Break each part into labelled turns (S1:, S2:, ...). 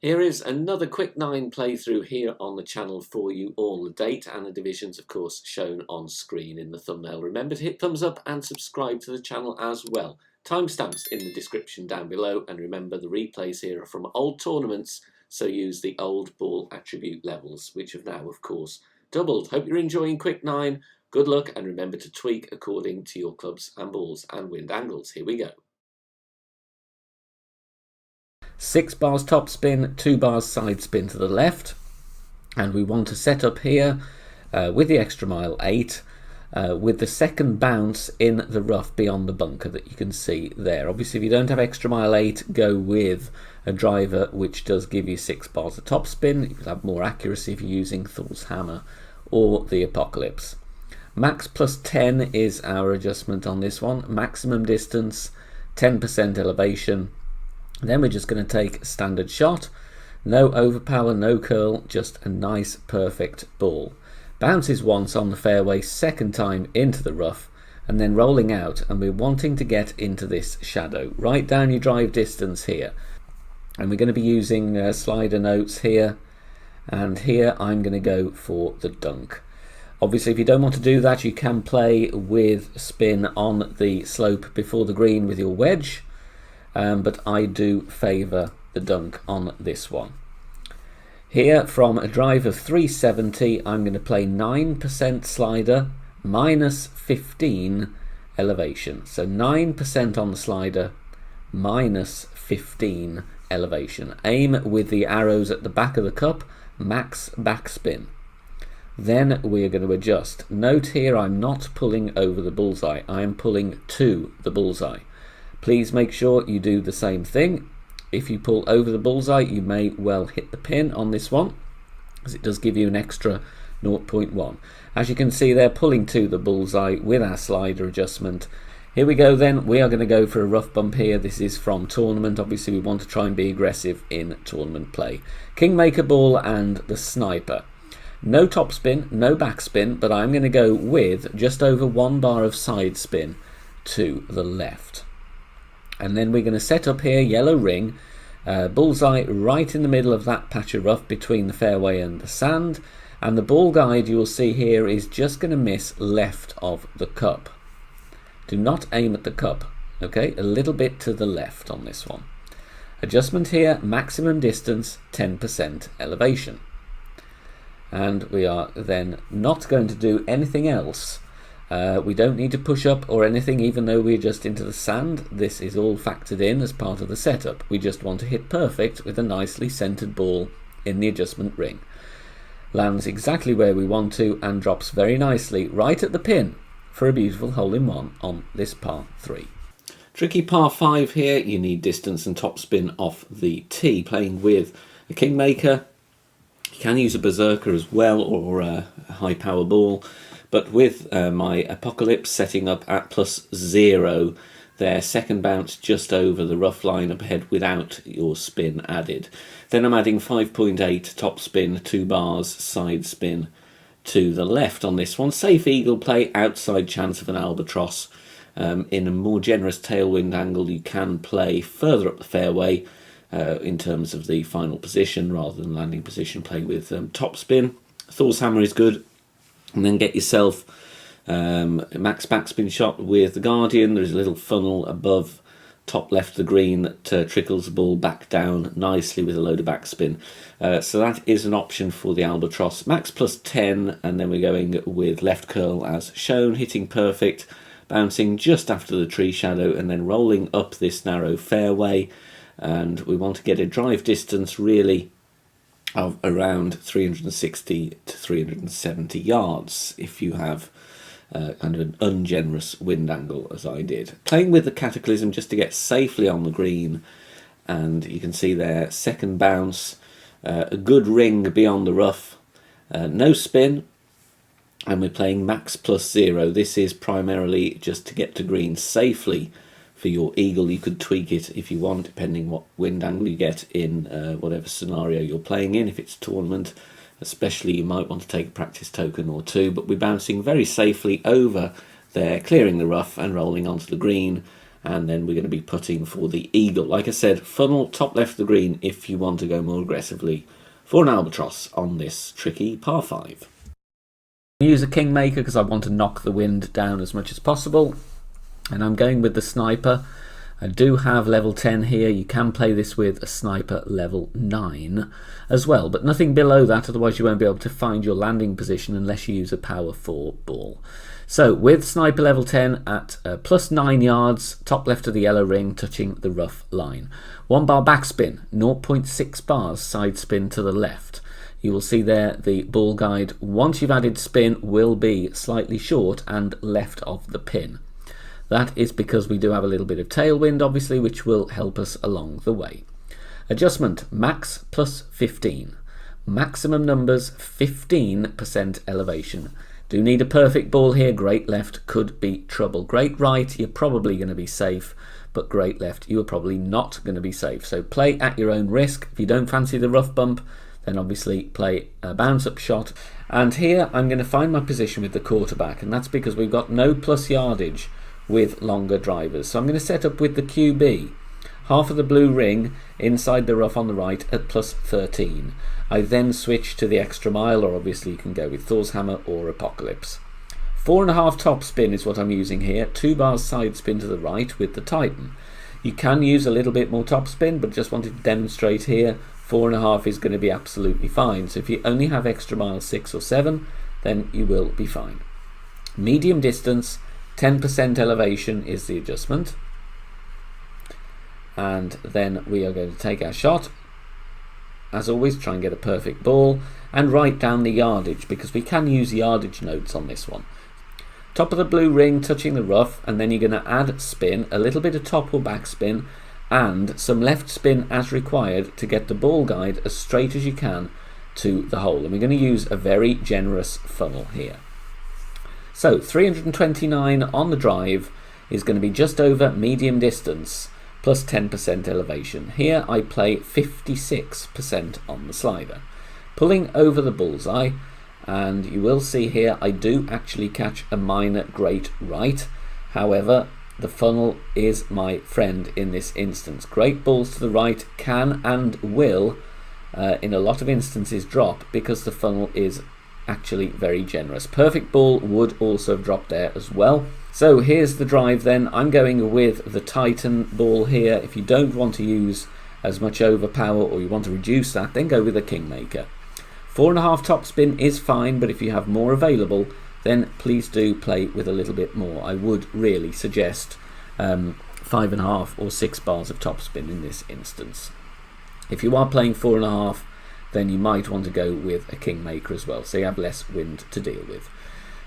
S1: Here is another quick 9 playthrough here on the channel for you all. The date and the divisions, of course, shown on screen in the thumbnail. Remember to hit thumbs up and subscribe to the channel as well. Timestamps in the description down below, and remember the replays here are from old tournaments, so use the old ball attribute levels, which have now, of course, doubled. Hope you're enjoying Quick 9. Good luck, and remember to tweak according to your clubs and balls and wind angles. Here we go. 6 bars top spin, 2 bars side spin to the left, and we want to set up here with the extra mile 8 with the second bounce in the rough beyond the bunker that you can see there. Obviously, if you don't have extra mile 8, go with a driver which does give you 6 bars of top spin. You can have more accuracy if you're using Thor's hammer or the Apocalypse. Max plus 10 is our adjustment on this one. Maximum distance, 10% elevation. Then we're just going to take a standard shot, no overpower, no curl, just a nice perfect ball. Bounces once on the fairway, second time into the rough, and then rolling out, and we're wanting to get into this shadow. Write down your drive distance here, and we're going to be using slider notes here, and here I'm going to go for the dunk. Obviously, if you don't want to do that, you can play with spin on the slope before the green with your wedge. But I do favour the dunk on this one. Here, from a drive of 370, I'm going to play 9% slider, minus 15 elevation. So 9% on the slider, minus 15 elevation. Aim with the arrows at the back of the cup, max backspin. Then we are going to adjust. Note here, I'm not pulling over the bullseye, I am pulling to the bullseye. Please make sure you do the same thing. If you pull over the bullseye, you may well hit the pin on this one, as it does give you an extra 0.1. As you can see, they're pulling to the bullseye with our slider adjustment. Here we go then. We are going to go for a rough bump here. This is from tournament. Obviously, we want to try and be aggressive in tournament play. Kingmaker ball and the sniper. No top spin, no backspin, but I'm going to go with just over 1 bar of side spin to the left. And then we're going to set up here, yellow ring, bullseye right in the middle of that patch of rough between the fairway and the sand. And the ball guide you will see here is just going to miss left of the cup. Do not aim at the cup, okay? A little bit to the left on this one. Adjustment here, maximum distance, 10% elevation. And we are then not going to do anything else. We don't need to push up or anything, even though we're just into the sand. This is all factored in as part of the setup. We just want to hit perfect with a nicely centered ball in the adjustment ring. Lands exactly where we want to and drops very nicely right at the pin for a beautiful hole-in-one on this par 3. Tricky par 5 here. You need distance and topspin off the tee. Playing with a Kingmaker. You can use a Berserker as well, or a high power ball. But with my Apocalypse setting up at +0, their second bounce just over the rough line up ahead without your spin added. Then I'm adding 5.8 top spin, 2 bars, side spin to the left on this one. Safe eagle play, outside chance of an albatross. In a more generous tailwind angle, you can play further up the fairway in terms of the final position rather than landing position, playing with top spin. Thor's hammer is good. And then get yourself a max backspin shot with the Guardian. There's a little funnel above top left of the green that trickles the ball back down nicely with a load of backspin. So that is an option for the Albatross. Max plus 10, and then we're going with left curl as shown, hitting perfect, bouncing just after the tree shadow, and then rolling up this narrow fairway. And we want to get a drive distance really of around 360 to 370 yards if you have kind of an ungenerous wind angle as I did. Playing with the Cataclysm just to get safely on the green, and you can see there, second bounce, a good ring beyond the rough, no spin, and we're playing max +0. This is primarily just to get to green safely. For your eagle, you could tweak it if you want, depending what wind angle you get in whatever scenario you're playing in. If it's tournament, especially, you might want to take a practice token or two, but we're bouncing very safely over there, clearing the rough and rolling onto the green, and then we're going to be putting for the eagle. Like I said, funnel top left of the green if you want to go more aggressively for an albatross on this tricky par 5. Use a kingmaker because I want to knock the wind down as much as possible, and I'm going with the sniper. I do have level 10 here. You can play this with a sniper level 9 as well, but nothing below that, otherwise you won't be able to find your landing position unless you use a power 4 ball. So with sniper level 10 at plus 9 yards, top left of the yellow ring, touching the rough line. 1 bar backspin, 0.6 bars side spin to the left. You will see there the ball guide, once you've added spin, will be slightly short and left of the pin. That is because we do have a little bit of tailwind, obviously, which will help us along the way. Adjustment, max plus 15. Maximum numbers, 15% elevation. Do need a perfect ball here. Great left could be trouble. Great right, you're probably going to be safe, but great left, you are probably not going to be safe. So play at your own risk. If you don't fancy the rough bump, then obviously play a bounce up shot. And here I'm going to find my position with the quarterback, and that's because we've got no plus yardage with longer drivers. So I'm going to set up with the QB, half of the blue ring inside the rough on the right at plus 13. I then switch to the extra mile, or obviously you can go with Thor's hammer or Apocalypse. 4.5 top spin is what I'm using here. 2 bars side spin to the right with the Titan. You can use a little bit more top spin, but just wanted to demonstrate here 4.5 is going to be absolutely fine. So if you only have extra mile 6 or 7, then you will be fine. Medium distance, 10% elevation is the adjustment. And then we are going to take our shot. As always, try and get a perfect ball and write down the yardage, because we can use yardage notes on this one. Top of the blue ring touching the rough, and then you're going to add spin, a little bit of top or back spin, and some left spin as required to get the ball guide as straight as you can to the hole. And we're going to use a very generous funnel here. So 329 on the drive is going to be just over medium distance plus 10% elevation. Here I play 56% on the slider, pulling over the bullseye, and you will see here I do actually catch a minor great right. However, the funnel is my friend in this instance. Great balls to the right can and will in a lot of instances drop because the funnel is actually very generous. Perfect ball would also have dropped there as well. So here's the drive then. I'm going with the Titan ball here. If you don't want to use as much overpower, or you want to reduce that, then go with a Kingmaker. 4.5 top spin is fine, but if you have more available, then please do play with a little bit more. I would really suggest 5.5 or 6 bars of top spin in this instance. If you are playing 4.5, then you might want to go with a Kingmaker as well, so you have less wind to deal with.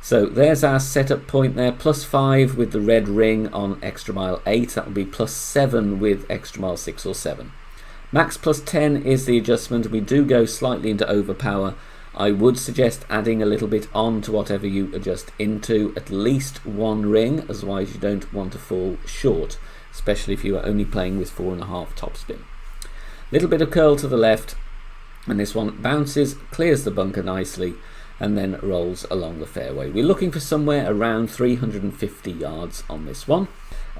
S1: So there's our setup point there, plus 5 with the red ring on extra mile 8, that would be plus 7 with extra mile 6 or 7. Max plus 10 is the adjustment. We do go slightly into overpower. I would suggest adding a little bit on to whatever you adjust into, at least 1 ring, otherwise you don't want to fall short, especially if you are only playing with 4.5 top spin. Little bit of curl to the left, and this one bounces, clears the bunker nicely, and then rolls along the fairway. We're looking for somewhere around 350 yards on this one.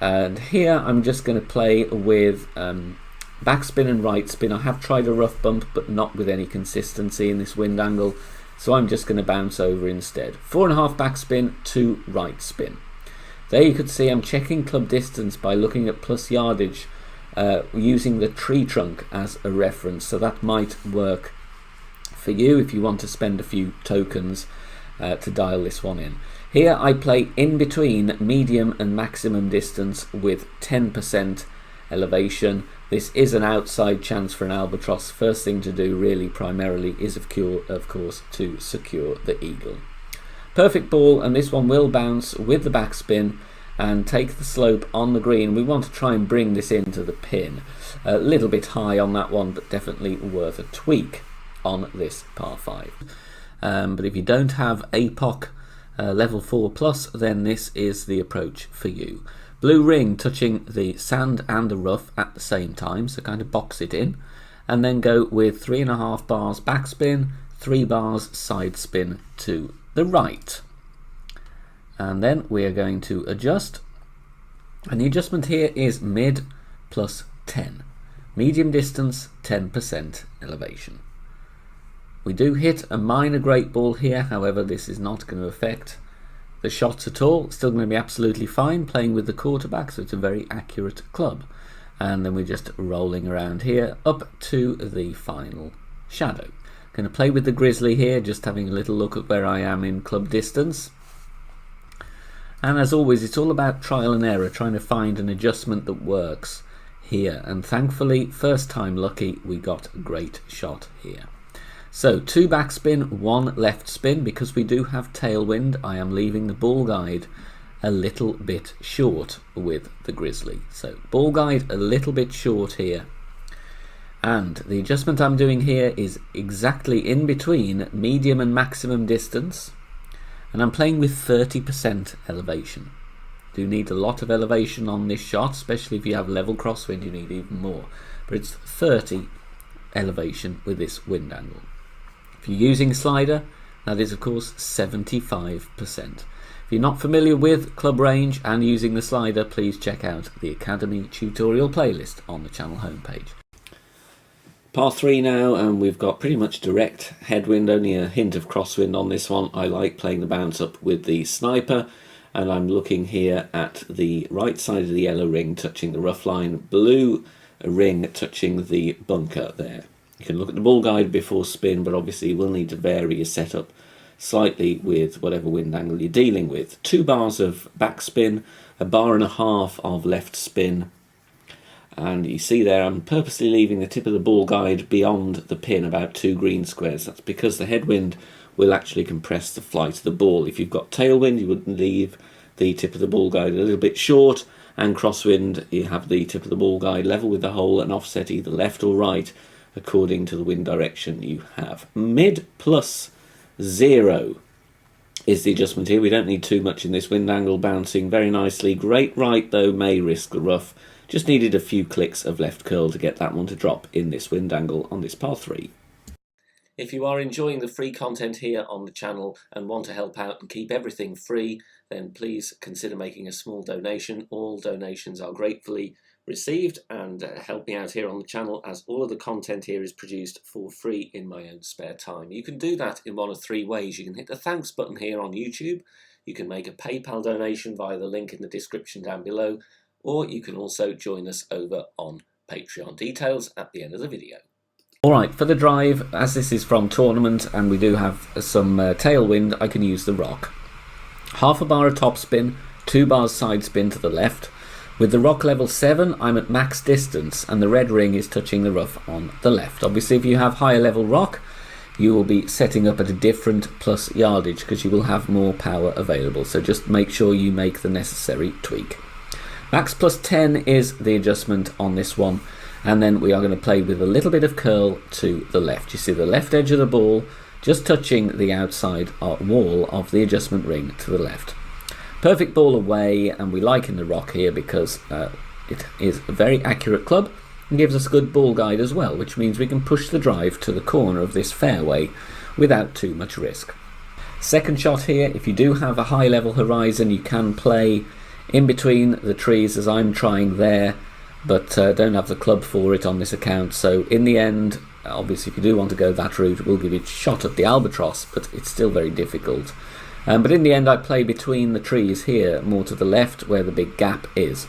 S1: And here I'm just going to play with backspin and right spin. I have tried a rough bump, but not with any consistency in this wind angle, so I'm just going to bounce over instead. 4.5 backspin, 2 right spin. There you could see I'm checking club distance by looking at plus yardage, using the tree trunk as a reference, so that might work for you if you want to spend a few tokens to dial this one in. Here I play in between medium and maximum distance with 10% elevation. This is an outside chance for an albatross. First thing to do really primarily is of course to secure the eagle. Perfect ball, and this one will bounce with the backspin and take the slope on the green. We want to try and bring this into the pin. A little bit high on that one, but definitely worth a tweak on this par 5. But if you don't have APOC level 4 plus, then this is the approach for you. Blue ring touching the sand and the rough at the same time, so kind of box it in, and then go with 3.5 bars backspin, 3 bars side spin to the right. And then we are going to adjust And the adjustment here is mid plus 10. Medium distance, 10% elevation. We do hit a minor great ball here, however this is not going to affect the shots at all. Still going to be absolutely fine playing with the quarterback, so it's a very accurate club. And then we're just rolling around here up to the final shadow. Going to play with the grizzly here, just having a little look at where I am in club distance. And as always, it's all about trial and error, trying to find an adjustment that works here. And thankfully, first time lucky, we got a great shot here. So 2 backspin, 1 left spin. Because we do have tailwind, I am leaving the ball guide a little bit short with the grizzly. So ball guide a little bit short here. And the adjustment I'm doing here is exactly in between medium and maximum distance. And I'm playing with 30% elevation. Do need a lot of elevation on this shot, especially if you have level crosswind, you need even more. But it's 30 elevation with this wind angle. If you're using a slider, that is of course 75%. If you're not familiar with club range and using the slider, please check out the Academy tutorial playlist on the channel homepage. Par 3 now, and we've got pretty much direct headwind, only a hint of crosswind on this one. I like playing the bounce up with the sniper, and I'm looking here at the right side of the yellow ring touching the rough line, blue ring touching the bunker there. You can look at the ball guide before spin, but obviously you will need to vary your setup slightly with whatever wind angle you're dealing with. 2 bars of backspin, 1.5 bars of left spin, and you see there I'm purposely leaving the tip of the ball guide beyond the pin, about 2 green squares. That's because the headwind will actually compress the flight of the ball. If you've got tailwind, you would leave the tip of the ball guide a little bit short, and crosswind, you have the tip of the ball guide level with the hole and offset either left or right according to the wind direction you have. Mid plus 0 is the adjustment here. We don't need too much in this wind angle, bouncing very nicely. Great right though, may risk the rough. Just needed a few clicks of left curl to get that one to drop in this wind angle on this par 3. If you are enjoying the free content here on the channel and want to help out and keep everything free, then please consider making a small donation. All donations are gratefully received and help me out here on the channel, as all of the content here is produced for free in my own spare time. You can do that in one of 3 ways. You can hit the thanks button here on YouTube, you can make a PayPal donation via the link in the description down below, or you can also join us over on Patreon. Details at the end of the video. Alright, for the drive, as this is from tournament and we do have some tailwind, I can use the rock. 1/2 bar of topspin, 2 bars side spin to the left. With the rock level 7, I'm at max distance and the red ring is touching the rough on the left. Obviously, if you have higher level rock, you will be setting up at a different plus yardage because you will have more power available. So just make sure you make the necessary tweak. Max plus 10 is the adjustment on this one. And then we are going to play with a little bit of curl to the left. You see the left edge of the ball just touching the outside wall of the adjustment ring to the left. Perfect ball away, and we like in the rock here because it is a very accurate club and gives us a good ball guide as well, which means we can push the drive to the corner of this fairway without too much risk. Second shot here, if you do have a high level horizon, you can play in between the trees as I'm trying there, but don't have the club for it on this account. So in the end, obviously if you do want to go that route, we'll give you a shot at the albatross, but it's still very difficult. But in the end I play between the trees here, more to the left where the big gap is.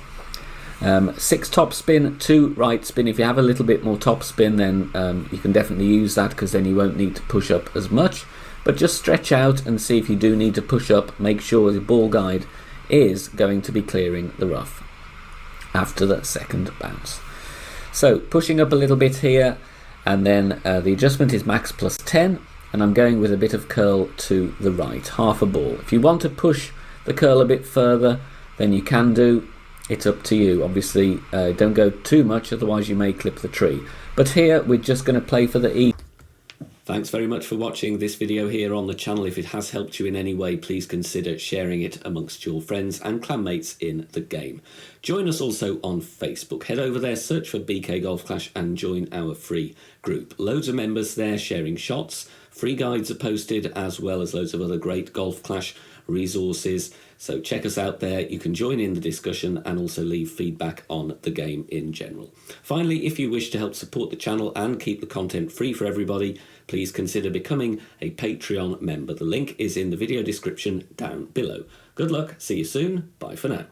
S1: 6 top spin, 2 right spin. If you have a little bit more top spin, then you can definitely use that, because then you won't need to push up as much. But just stretch out and see if you do need to push up. Make sure the ball guide is going to be clearing the rough after the second bounce. So pushing up a little bit here, and then the adjustment is max plus 10, and I'm going with a bit of curl to the right, 1/2 ball. If you want to push the curl a bit further, then you can do. It's up to you. Obviously don't go too much, otherwise you may clip the tree. But here we're just going to play for the E. Thanks very much for watching this video here on the channel. If it has helped you in any way, please consider sharing it amongst your friends and clanmates in the game. Join us also on Facebook. Head over there, search for BK Golf Clash and join our free group. Loads of members there sharing shots. Free guides are posted, as well as loads of other great Golf Clash resources. So check us out there. You can join in the discussion and also leave feedback on the game in general. Finally, if you wish to help support the channel and keep the content free for everybody, please consider becoming a Patreon member. The link is in the video description down below. Good luck, see you soon, bye for now.